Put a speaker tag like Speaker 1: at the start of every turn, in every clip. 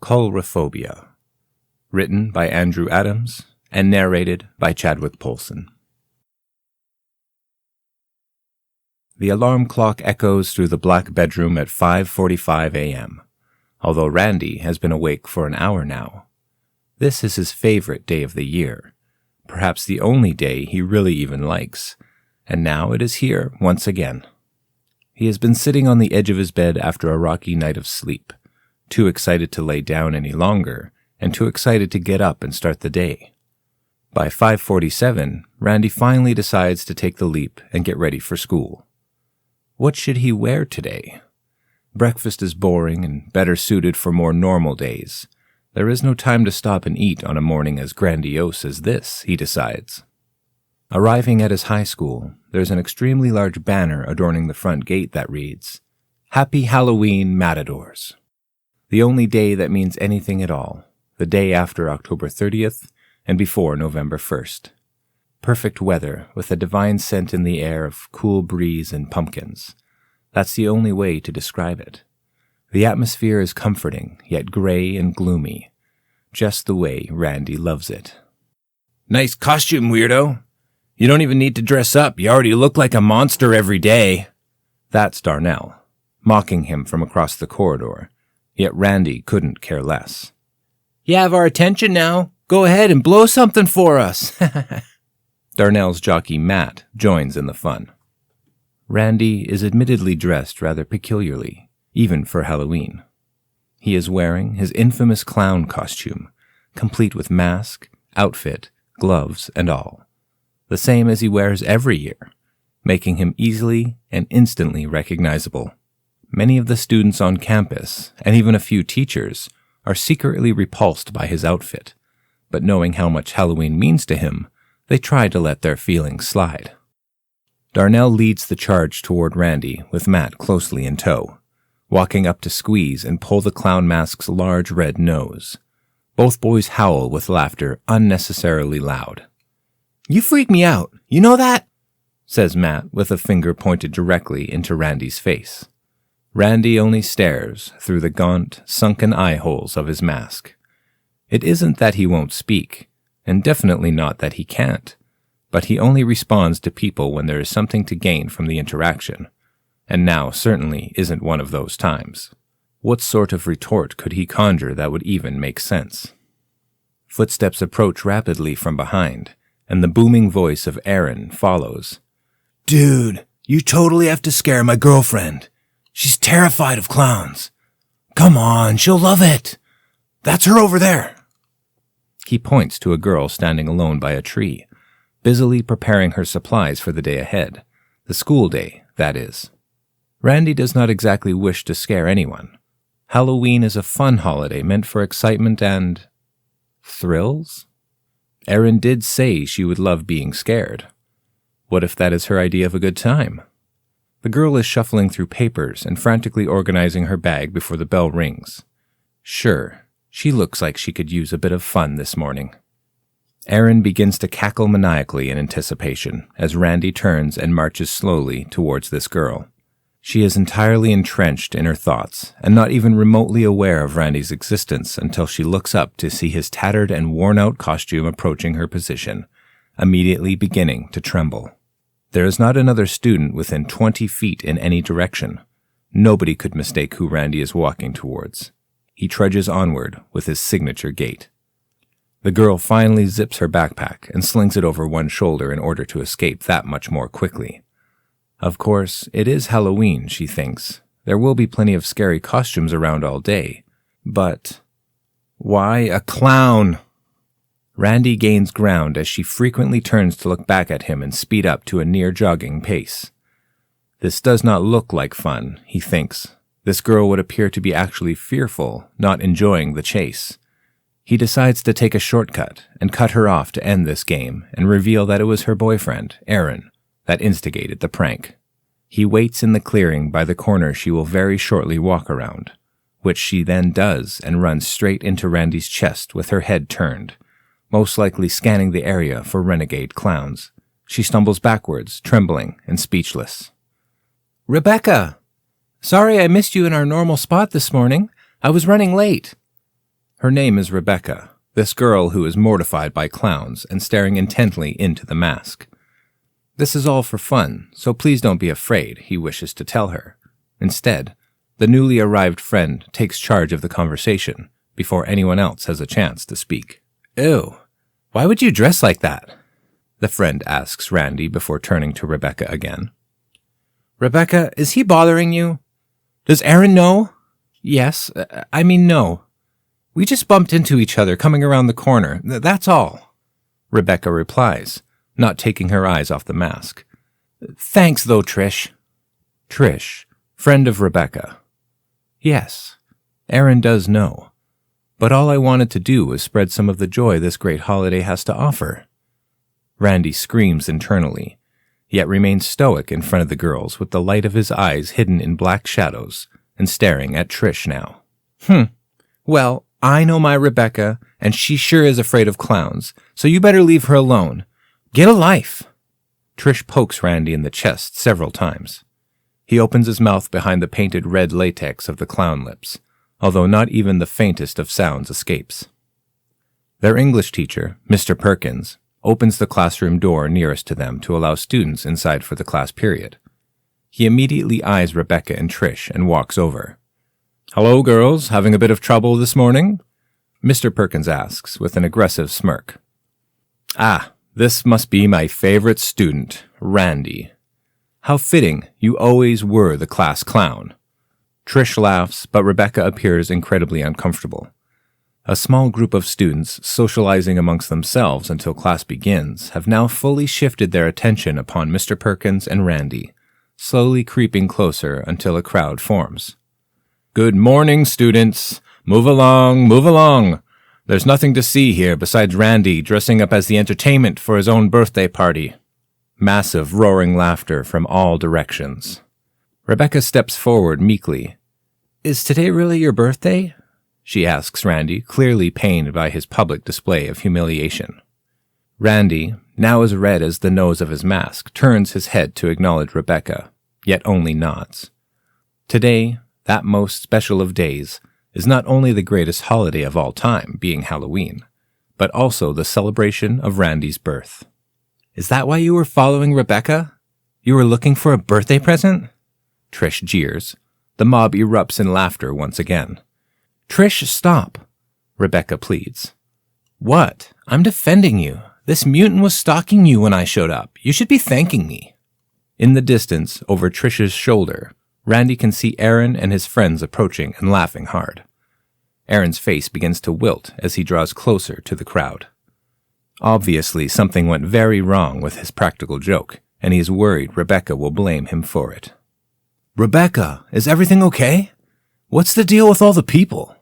Speaker 1: Coulrophobia, written by Andrew Adams and narrated by Chadwick Polson. The alarm clock echoes through the black bedroom at 5:45 a.m., although Randy has been awake for an hour now. This is his favorite day of the year, perhaps the only day he really even likes, and now it is here once again. He has been sitting on the edge of his bed after a rocky night of sleep, too excited to lay down any longer, and too excited to get up and start the day. By 5:47, Randy finally decides to take the leap and get ready for school. What should he wear today? Breakfast is boring and better suited for more normal days. There is no time to stop and eat on a morning as grandiose as this, he decides. Arriving at his high school, there's an extremely large banner adorning the front gate that reads, "Happy Halloween, Matadors." The only day that means anything at all, the day after October 30th and before November 1st. Perfect weather with a divine scent in the air of cool breeze and pumpkins. That's the only way to describe it. The atmosphere is comforting, yet gray and gloomy, just the way Randy loves it. "Nice costume, weirdo. You don't even need to dress up. You already look like a monster every day." That's Darnell, mocking him from across the corridor. Yet Randy couldn't care less. "You have our attention now. Go ahead and blow something for us." Darnell's jockey Matt joins in the fun. Randy is admittedly dressed rather peculiarly, even for Halloween. He is wearing his infamous clown costume, complete with mask, outfit, gloves, and all. The same as he wears every year, making him easily and instantly recognizable. Many of the students on campus, and even a few teachers, are secretly repulsed by his outfit, but knowing how much Halloween means to him, they try to let their feelings slide. Darnell leads the charge toward Randy with Matt closely in tow, walking up to squeeze and pull the clown mask's large red nose. Both boys howl with laughter unnecessarily loud. "You freak me out, you know that?" says Matt with a finger pointed directly into Randy's face. Randy only stares through the gaunt, sunken eye holes of his mask. It isn't that he won't speak, and definitely not that he can't, but he only responds to people when there is something to gain from the interaction, and now certainly isn't one of those times. What sort of retort could he conjure that would even make sense? Footsteps approach rapidly from behind, and the booming voice of Aaron follows. "Dude, you totally have to scare my girlfriend. She's terrified of clowns. Come on, she'll love it. That's her over there." He points to a girl standing alone by a tree, busily preparing her supplies for the day ahead. The school day, that is. Randy does not exactly wish to scare anyone. Halloween is a fun holiday meant for excitement and thrills? Erin did say she would love being scared. What if that is her idea of a good time? The girl is shuffling through papers and frantically organizing her bag before the bell rings. Sure, she looks like she could use a bit of fun this morning. Erin begins to cackle maniacally in anticipation as Randy turns and marches slowly towards this girl. She is entirely entrenched in her thoughts and not even remotely aware of Randy's existence until she looks up to see his tattered and worn-out costume approaching her position, immediately beginning to tremble. There is not another student within 20 feet in any direction. Nobody could mistake who Randy is walking towards. He trudges onward with his signature gait. The girl finally zips her backpack and slings it over one shoulder in order to escape that much more quickly. Of course, it is Halloween, she thinks. There will be plenty of scary costumes around all day. But why a clown? Randy gains ground as she frequently turns to look back at him and speed up to a near-jogging pace. This does not look like fun, he thinks. This girl would appear to be actually fearful, not enjoying the chase. He decides to take a shortcut and cut her off to end this game and reveal that it was her boyfriend, Aaron, that instigated the prank. He waits in the clearing by the corner she will very shortly walk around, which she then does and runs straight into Randy's chest with her head turned, most likely scanning the area for renegade clowns. She stumbles backwards, trembling and speechless. "Rebecca! Sorry I missed you in our normal spot this morning. I was running late." Her name is Rebecca, this girl who is mortified by clowns and staring intently into the mask. This is all for fun, so please don't be afraid, he wishes to tell her. Instead, the newly arrived friend takes charge of the conversation before anyone else has a chance to speak. Ew, why would you dress like that? The friend asks Randy before turning to Rebecca again. Rebecca, is he bothering you? Does Aaron know? Yes, no. We just bumped into each other coming around the corner, that's all. Rebecca replies, not taking her eyes off the mask. Thanks though, Trish. Trish, friend of Rebecca. Yes, Aaron does know. But all I wanted to do was spread some of the joy this great holiday has to offer. Randy screams internally, yet remains stoic in front of the girls with the light of his eyes hidden in black shadows and staring at Trish now. Well, I know my Rebecca, and she sure is afraid of clowns, so you better leave her alone. Get a life. Trish pokes Randy in the chest several times. He opens his mouth behind the painted red latex of the clown lips, although not even the faintest of sounds escapes. Their English teacher, Mr. Perkins, opens the classroom door nearest to them to allow students inside for the class period. He immediately eyes Rebecca and Trish and walks over. Hello, girls, having a bit of trouble this morning? Mr. Perkins asks with an aggressive smirk. Ah, this must be my favorite student, Randy. How fitting, you always were the class clown. Trish laughs, but Rebecca appears incredibly uncomfortable. A small group of students, socializing amongst themselves until class begins, have now fully shifted their attention upon Mr. Perkins and Randy, slowly creeping closer until a crowd forms. Good morning, students. Move along, move along. There's nothing to see here besides Randy dressing up as the entertainment for his own birthday party. Massive roaring laughter from all directions. Rebecca steps forward meekly. Is today really your birthday? She asks Randy, clearly pained by his public display of humiliation. Randy, now as red as the nose of his mask, turns his head to acknowledge Rebecca, yet only nods. Today, that most special of days, is not only the greatest holiday of all time, being Halloween, but also the celebration of Randy's birth. Is that why you were following Rebecca? You were looking for a birthday present? Trish jeers. The mob erupts in laughter once again. Trish, stop, Rebecca pleads. What? I'm defending you. This mutant was stalking you when I showed up. You should be thanking me. In the distance, over Trish's shoulder, Randy can see Aaron and his friends approaching and laughing hard. Aaron's face begins to wilt as he draws closer to the crowd. Obviously, something went very wrong with his practical joke, and he is worried Rebecca will blame him for it. Rebecca, is everything okay? What's the deal with all the people?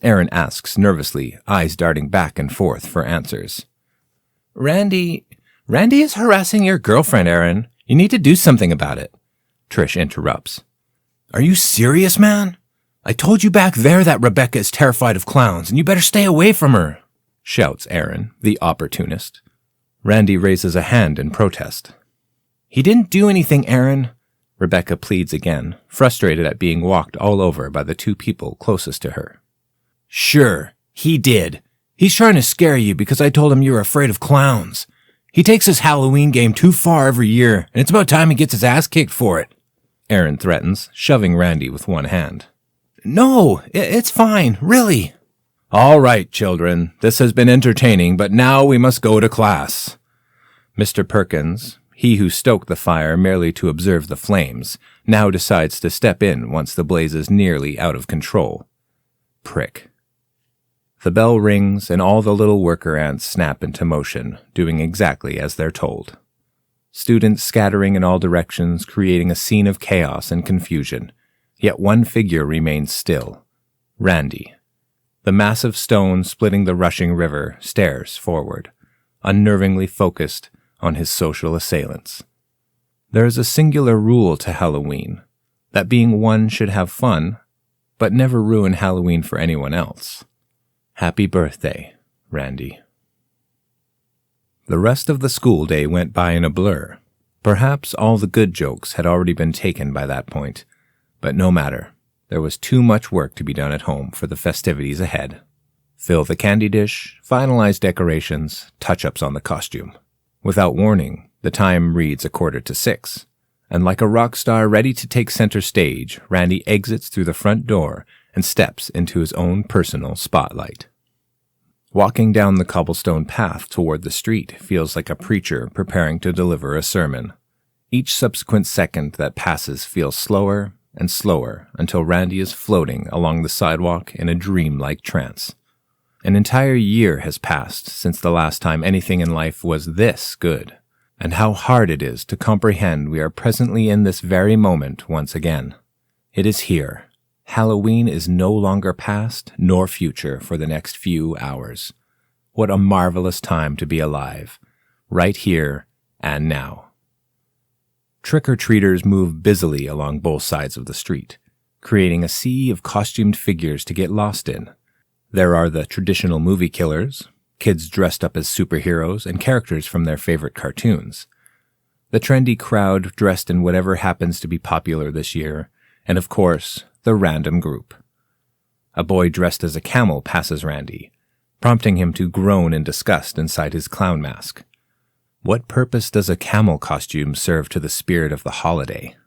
Speaker 1: Aaron asks nervously, eyes darting back and forth for answers. Randy is harassing your girlfriend, Aaron. You need to do something about it. Trish interrupts. Are you serious, man? I told you back there that Rebecca is terrified of clowns, and you better stay away from her, shouts Aaron, the opportunist. Randy raises a hand in protest. He didn't do anything, Aaron, Rebecca pleads again, frustrated at being walked all over by the two people closest to her. Sure, he did. He's trying to scare you because I told him you were afraid of clowns. He takes his Halloween game too far every year, and it's about time he gets his ass kicked for it, Aaron threatens, shoving Randy with one hand. No, it's fine, really. All right, children, this has been entertaining, but now we must go to class. Mr. Perkins, he who stoked the fire merely to observe the flames, now decides to step in once the blaze is nearly out of control. Prick. The bell rings and all the little worker ants snap into motion, doing exactly as they're told. Students scattering in all directions, creating a scene of chaos and confusion, yet one figure remains still. Randy. The massive stone splitting the rushing river stares forward, unnervingly focused on his social assailants. There is a singular rule to Halloween, that being one should have fun, but never ruin Halloween for anyone else. Happy birthday, Randy. The rest of the school day went by in a blur. Perhaps all the good jokes had already been taken by that point, but no matter. There was too much work to be done at home for the festivities ahead. Fill the candy dish, finalize decorations, touch-ups on the costume. Without warning, the time reads 5:45, and like a rock star ready to take center stage, Randy exits through the front door and steps into his own personal spotlight. Walking down the cobblestone path toward the street feels like a preacher preparing to deliver a sermon. Each subsequent second that passes feels slower and slower until Randy is floating along the sidewalk in a dreamlike trance. An entire year has passed since the last time anything in life was this good, and how hard it is to comprehend we are presently in this very moment once again. It is here. Halloween is no longer past nor future for the next few hours. What a marvelous time to be alive, right here and now. Trick-or-treaters move busily along both sides of the street, creating a sea of costumed figures to get lost in. There are the traditional movie killers, kids dressed up as superheroes and characters from their favorite cartoons. The trendy crowd dressed in whatever happens to be popular this year, and of course, the random group. A boy dressed as a camel passes Randy, prompting him to groan in disgust inside his clown mask. What purpose does a camel costume serve to the spirit of the holiday?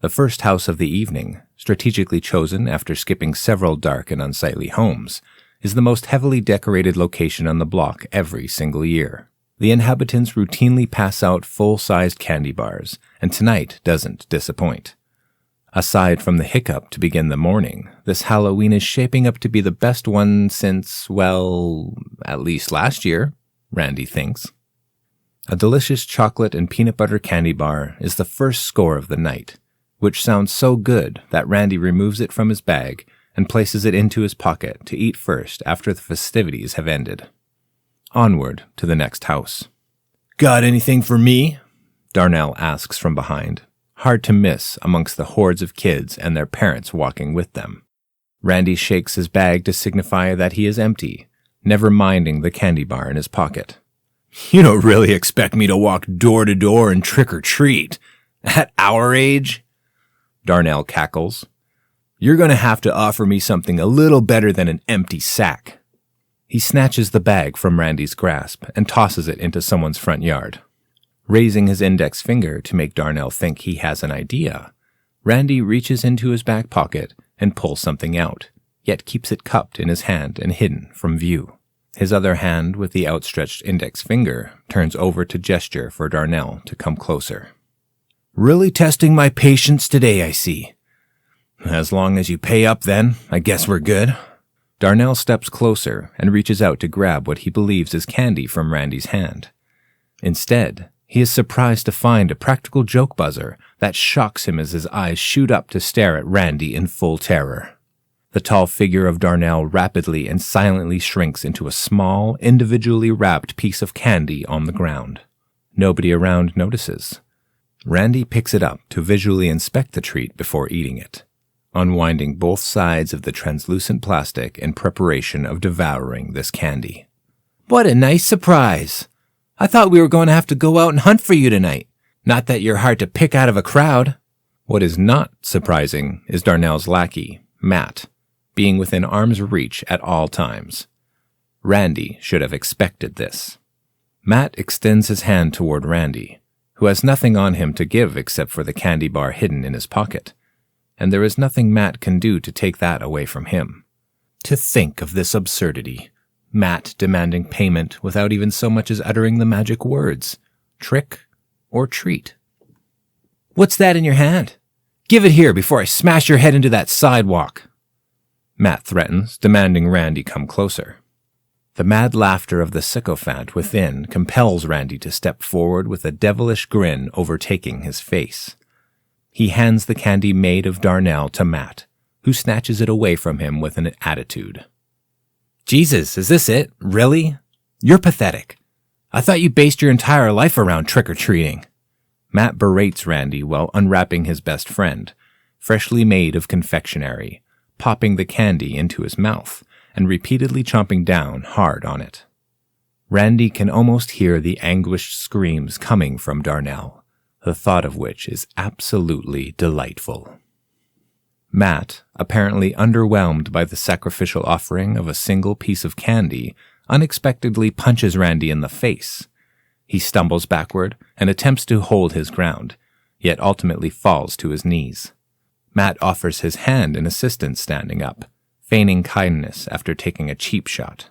Speaker 1: The first house of the evening, strategically chosen after skipping several dark and unsightly homes, is the most heavily decorated location on the block every single year. The inhabitants routinely pass out full-sized candy bars, and tonight doesn't disappoint. Aside from the hiccup to begin the morning, this Halloween is shaping up to be the best one since, well, at least last year, Randy thinks. A delicious chocolate and peanut butter candy bar is the first score of the night, which sounds so good that Randy removes it from his bag and places it into his pocket to eat first after the festivities have ended. Onward to the next house. "Got anything for me?" Darnell asks from behind, hard to miss amongst the hordes of kids and their parents walking with them. Randy shakes his bag to signify that he is empty, never minding the candy bar in his pocket. "You don't really expect me to walk door to door and trick or treat? At our age?" Darnell cackles. "You're going to have to offer me something a little better than an empty sack." He snatches the bag from Randy's grasp and tosses it into someone's front yard. Raising his index finger to make Darnell think he has an idea, Randy reaches into his back pocket and pulls something out, yet keeps it cupped in his hand and hidden from view. His other hand, with the outstretched index finger, turns over to gesture for Darnell to come closer. "Really testing my patience today, I see. As long as you pay up then, I guess we're good." Darnell steps closer and reaches out to grab what he believes is candy from Randy's hand. Instead, he is surprised to find a practical joke buzzer that shocks him as his eyes shoot up to stare at Randy in full terror. The tall figure of Darnell rapidly and silently shrinks into a small, individually wrapped piece of candy on the ground. Nobody around notices. Randy picks it up to visually inspect the treat before eating it, unwinding both sides of the translucent plastic in preparation of devouring this candy. "What a nice surprise! I thought we were going to have to go out and hunt for you tonight. Not that you're hard to pick out of a crowd." What is not surprising is Darnell's lackey, Matt, being within arm's reach at all times. Randy should have expected this. Matt extends his hand toward Randy, who has nothing on him to give except for the candy bar hidden in his pocket, and there is nothing Matt can do to take that away from him. To think of this absurdity. Matt demanding payment without even so much as uttering the magic words, trick or treat. "What's that in your hand? Give it here before I smash your head into that sidewalk," Matt threatens, demanding Randy come closer. The mad laughter of the sycophant within compels Randy to step forward with a devilish grin overtaking his face. He hands the candy made of Darnell to Matt, who snatches it away from him with an attitude. "Jesus, is this it? Really? You're pathetic. I thought you based your entire life around trick-or-treating." Matt berates Randy while unwrapping his best friend, freshly made of confectionery, popping the candy into his mouth and repeatedly chomping down hard on it. Randy can almost hear the anguished screams coming from Darnell, the thought of which is absolutely delightful. Matt, apparently underwhelmed by the sacrificial offering of a single piece of candy, unexpectedly punches Randy in the face. He stumbles backward and attempts to hold his ground, yet ultimately falls to his knees. Matt offers his hand in assistance standing up, feigning kindness after taking a cheap shot.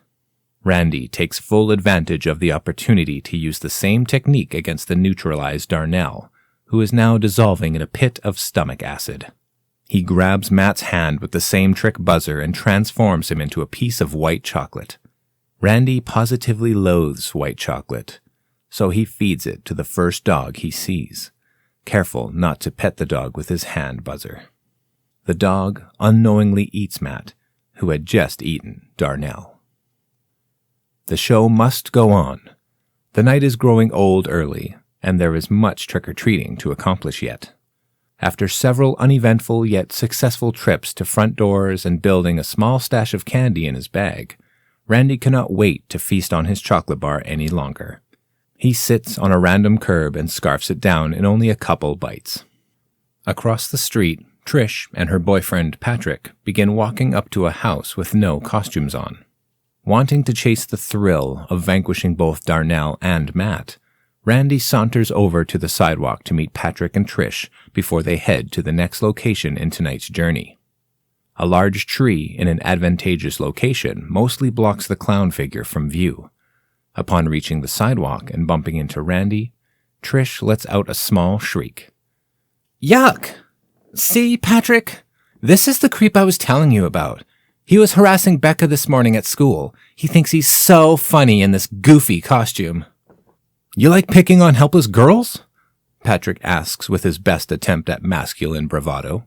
Speaker 1: Randy takes full advantage of the opportunity to use the same technique against the neutralized Darnell, who is now dissolving in a pit of stomach acid. He grabs Matt's hand with the same trick buzzer and transforms him into a piece of white chocolate. Randy positively loathes white chocolate, so he feeds it to the first dog he sees, careful not to pet the dog with his hand buzzer. The dog unknowingly eats Matt, who had just eaten Darnell. The show must go on. The night is growing old early, and there is much trick-or-treating to accomplish yet. After several uneventful yet successful trips to front doors and building a small stash of candy in his bag, Randy cannot wait to feast on his chocolate bar any longer. He sits on a random curb and scarfs it down in only a couple bites. Across the street, Trish and her boyfriend Patrick begin walking up to a house with no costumes on. Wanting to chase the thrill of vanquishing both Darnell and Matt, Randy saunters over to the sidewalk to meet Patrick and Trish before they head to the next location in tonight's journey. A large tree in an advantageous location mostly blocks the clown figure from view. Upon reaching the sidewalk and bumping into Randy, Trish lets out a small shriek. "Yuck! See, Patrick? This is the creep I was telling you about. He was harassing Becca this morning at school. He thinks he's so funny in this goofy costume." "You like picking on helpless girls?" Patrick asks with his best attempt at masculine bravado.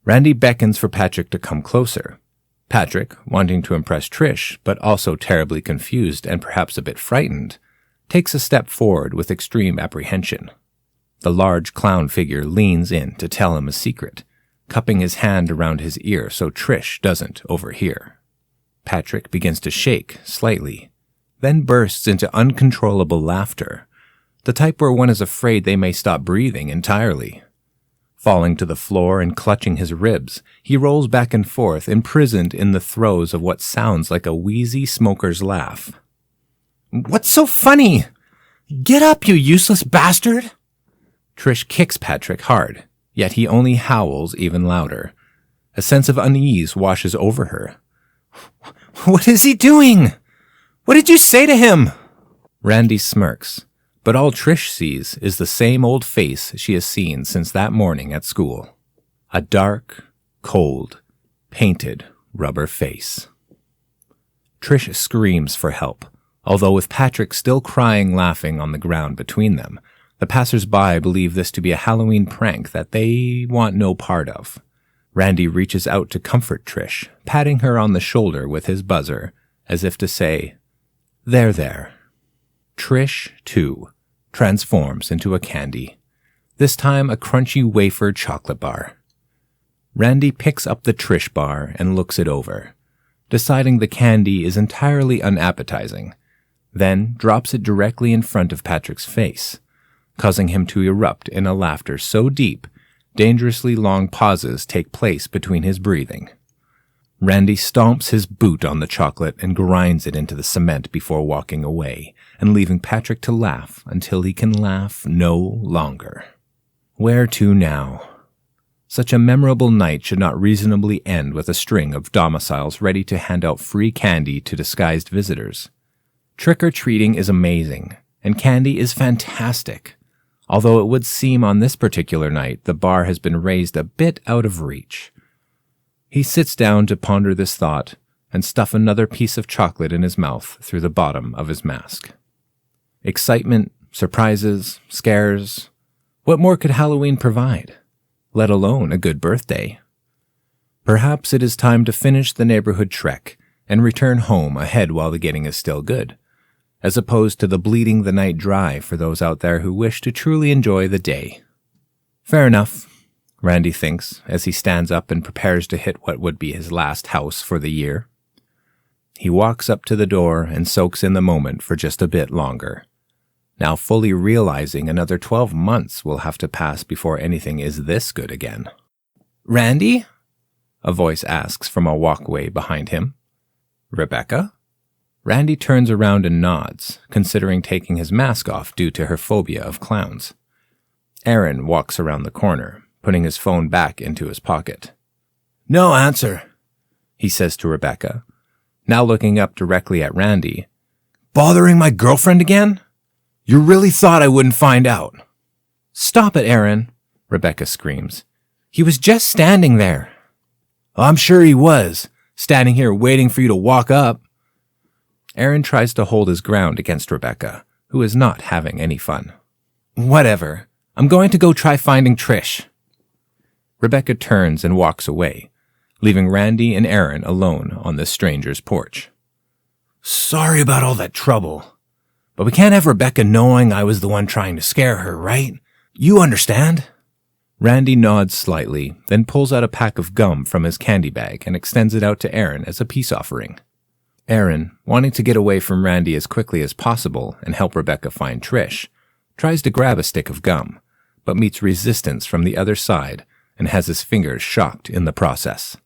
Speaker 1: Randy beckons for Patrick to come closer. Patrick, wanting to impress Trish, but also terribly confused and perhaps a bit frightened, takes a step forward with extreme apprehension. The large clown figure leans in to tell him a secret, cupping his hand around his ear so Trish doesn't overhear. Patrick begins to shake slightly, then bursts into uncontrollable laughter, the type where one is afraid they may stop breathing entirely. Falling to the floor and clutching his ribs, he rolls back and forth, imprisoned in the throes of what sounds like a wheezy smoker's laugh. "What's so funny? Get up, you useless bastard!" Trish kicks Patrick hard, yet he only howls even louder. A sense of unease washes over her. "What is he doing? What did you say to him?" Randy smirks, but all Trish sees is the same old face she has seen since that morning at school. A dark, cold, painted rubber face. Trish screams for help, although with Patrick still crying laughing on the ground between them, the passers-by believe this to be a Halloween prank that they want no part of. Randy reaches out to comfort Trish, patting her on the shoulder with his buzzer, as if to say, There. Trish, too, transforms into a candy, this time a crunchy wafer chocolate bar. Randy picks up the Trish bar and looks it over, deciding the candy is entirely unappetizing, then drops it directly in front of Patrick's face, causing him to erupt in a laughter so deep, dangerously long pauses take place between his breathing. Randy stomps his boot on the chocolate and grinds it into the cement before walking away and leaving Patrick to laugh until he can laugh no longer. Where to now? Such a memorable night should not reasonably end with a string of domiciles ready to hand out free candy to disguised visitors. Trick-or-treating is amazing, and candy is fantastic, although it would seem on this particular night the bar has been raised a bit out of reach. He sits down to ponder this thought and stuff another piece of chocolate in his mouth through the bottom of his mask. Excitement, surprises, scares. What more could Halloween provide, let alone a good birthday? Perhaps it is time to finish the neighborhood trek and return home ahead while the getting is still good, as opposed to the bleeding the night dry for those out there who wish to truly enjoy the day. Fair enough, Randy thinks as he stands up and prepares to hit what would be his last house for the year. He walks up to the door and soaks in the moment for just a bit longer, now fully realizing another 12 months will have to pass before anything is this good again. "Randy? a voice asks from a walkway behind him. Rebecca? Randy turns around and nods, considering taking his mask off due to her phobia of clowns. Aaron walks around the corner, putting his phone back into his pocket. No answer, he says to Rebecca, now looking up directly at Randy. Bothering my girlfriend again? You really thought I wouldn't find out? Stop it, Aaron, Rebecca screams. He was just standing there. I'm sure he was, standing here waiting for you to walk up. Aaron tries to hold his ground against Rebecca, who is not having any fun. Whatever. I'm going to go try finding Trish. Rebecca turns and walks away, leaving Randy and Aaron alone on the stranger's porch. Sorry about all that trouble, but we can't have Rebecca knowing I was the one trying to scare her, right? You understand? Randy nods slightly, then pulls out a pack of gum from his candy bag and extends it out to Aaron as a peace offering. Aaron, wanting to get away from Randy as quickly as possible and help Rebecca find Trish, tries to grab a stick of gum, but meets resistance from the other side and has his fingers shocked in the process.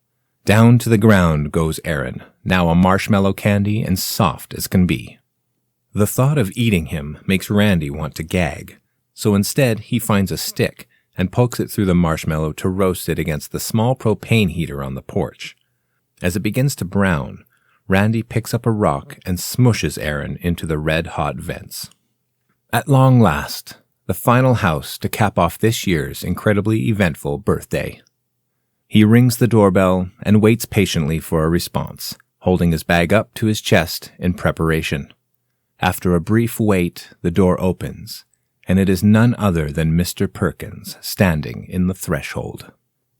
Speaker 1: Down to the ground goes Aaron, now a marshmallow candy and soft as can be. The thought of eating him makes Randy want to gag, so instead he finds a stick and pokes it through the marshmallow to roast it against the small propane heater on the porch. As it begins to brown, Randy picks up a rock and smushes Aaron into the red-hot vents. At long last, the final house to cap off this year's incredibly eventful birthday. He rings the doorbell and waits patiently for a response, holding his bag up to his chest in preparation. After a brief wait, the door opens, and it is none other than Mr. Perkins standing in the threshold.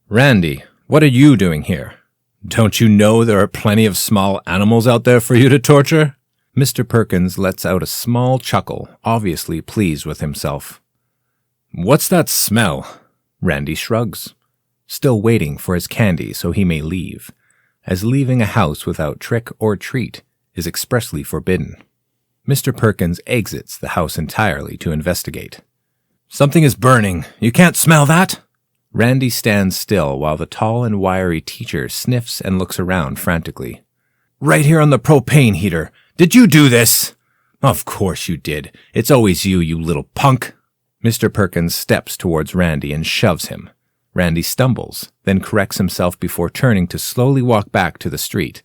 Speaker 1: Randy, what are you doing here? Don't you know there are plenty of small animals out there for you to torture? Mr. Perkins lets out a small chuckle, obviously pleased with himself. What's that smell? Randy shrugs, still waiting for his candy so he may leave, as leaving a house without trick or treat is expressly forbidden. Mr. Perkins exits the house entirely to investigate. Something is burning. You can't smell that? Randy stands still while the tall and wiry teacher sniffs and looks around frantically. Right here on the propane heater. Did you do this? Of course you did. It's always you, you little punk. Mr. Perkins steps towards Randy and shoves him. Randy stumbles, then corrects himself before turning to slowly walk back to the street.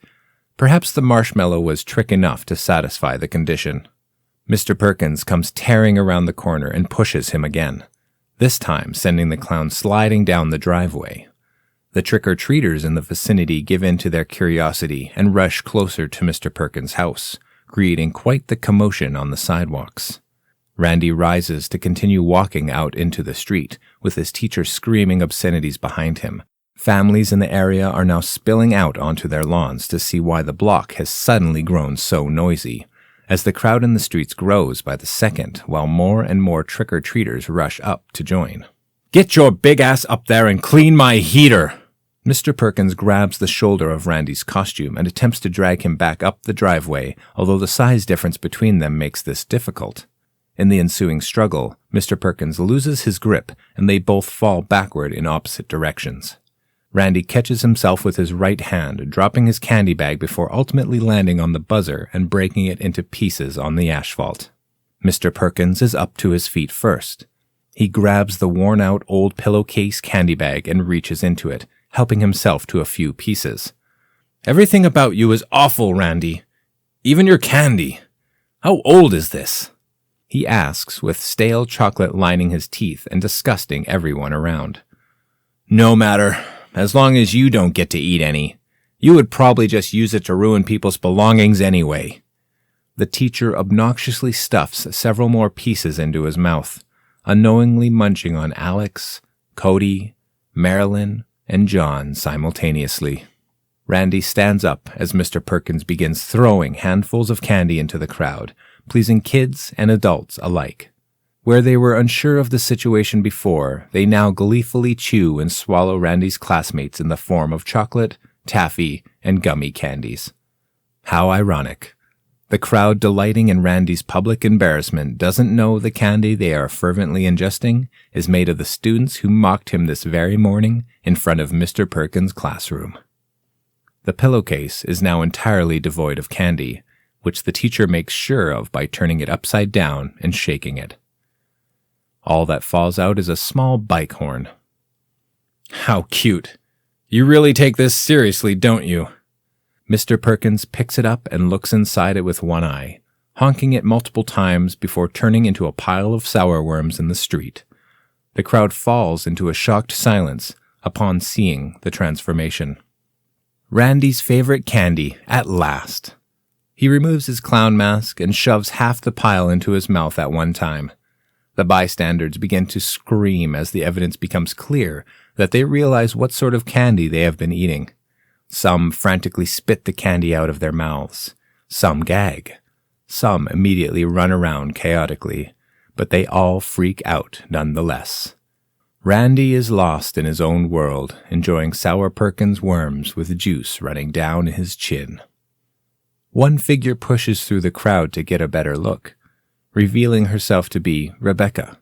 Speaker 1: Perhaps the marshmallow was trick enough to satisfy the condition. Mr. Perkins comes tearing around the corner and pushes him again, this time sending the clown sliding down the driveway. The trick-or-treaters in the vicinity give in to their curiosity and rush closer to Mr. Perkins' house, creating quite the commotion on the sidewalks. Randy rises to continue walking out into the street, with his teacher screaming obscenities behind him. Families in the area are now spilling out onto their lawns to see why the block has suddenly grown so noisy, as the crowd in the streets grows by the second while more and more trick-or-treaters rush up to join. Get your big ass up there and clean my heater! Mr. Perkins grabs the shoulder of Randy's costume and attempts to drag him back up the driveway, although the size difference between them makes this difficult. In the ensuing struggle, Mr. Perkins loses his grip and they both fall backward in opposite directions. Randy catches himself with his right hand, dropping his candy bag before ultimately landing on the buzzer and breaking it into pieces on the asphalt. Mr. Perkins is up to his feet first. He grabs the worn-out old pillowcase candy bag and reaches into it, helping himself to a few pieces. Everything about you is awful, Randy. Even your candy. How old is this? He asks, with stale chocolate lining his teeth and disgusting everyone around. No matter. As long as you don't get to eat any. You would probably just use it to ruin people's belongings anyway. The teacher obnoxiously stuffs several more pieces into his mouth, unknowingly munching on Alex, Cody, Marilyn, and John simultaneously. Randy stands up as Mr. Perkins begins throwing handfuls of candy into the crowd, pleasing kids and adults alike. Where they were unsure of the situation before, they now gleefully chew and swallow Randy's classmates in the form of chocolate, taffy, and gummy candies. How ironic. The crowd delighting in Randy's public embarrassment doesn't know the candy they are fervently ingesting is made of the students who mocked him this very morning in front of Mr. Perkins' classroom. The pillowcase is now entirely devoid of candy, which the teacher makes sure of by turning it upside down and shaking it. All that falls out is a small bike horn. How cute! You really take this seriously, don't you? Mr. Perkins picks it up and looks inside it with one eye, honking it multiple times before turning into a pile of sour worms in the street. The crowd falls into a shocked silence upon seeing the transformation. Randy's favorite candy, at last. He removes his clown mask and shoves half the pile into his mouth at one time. The bystanders begin to scream as the evidence becomes clear that they realize what sort of candy they have been eating. Some frantically spit the candy out of their mouths. Some gag. Some immediately run around chaotically, but they all freak out nonetheless. Randy is lost in his own world, enjoying Sour Perkins worms with juice running down his chin. One figure pushes through the crowd to get a better look, revealing herself to be Rebecca.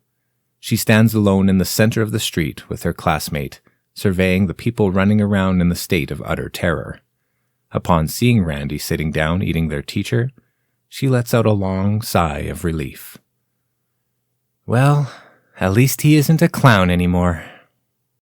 Speaker 1: She stands alone in the center of the street with her classmate, surveying the people running around in the state of utter terror. Upon seeing Randy sitting down eating their teacher, she lets out a long sigh of relief. Well, at least he isn't a clown anymore.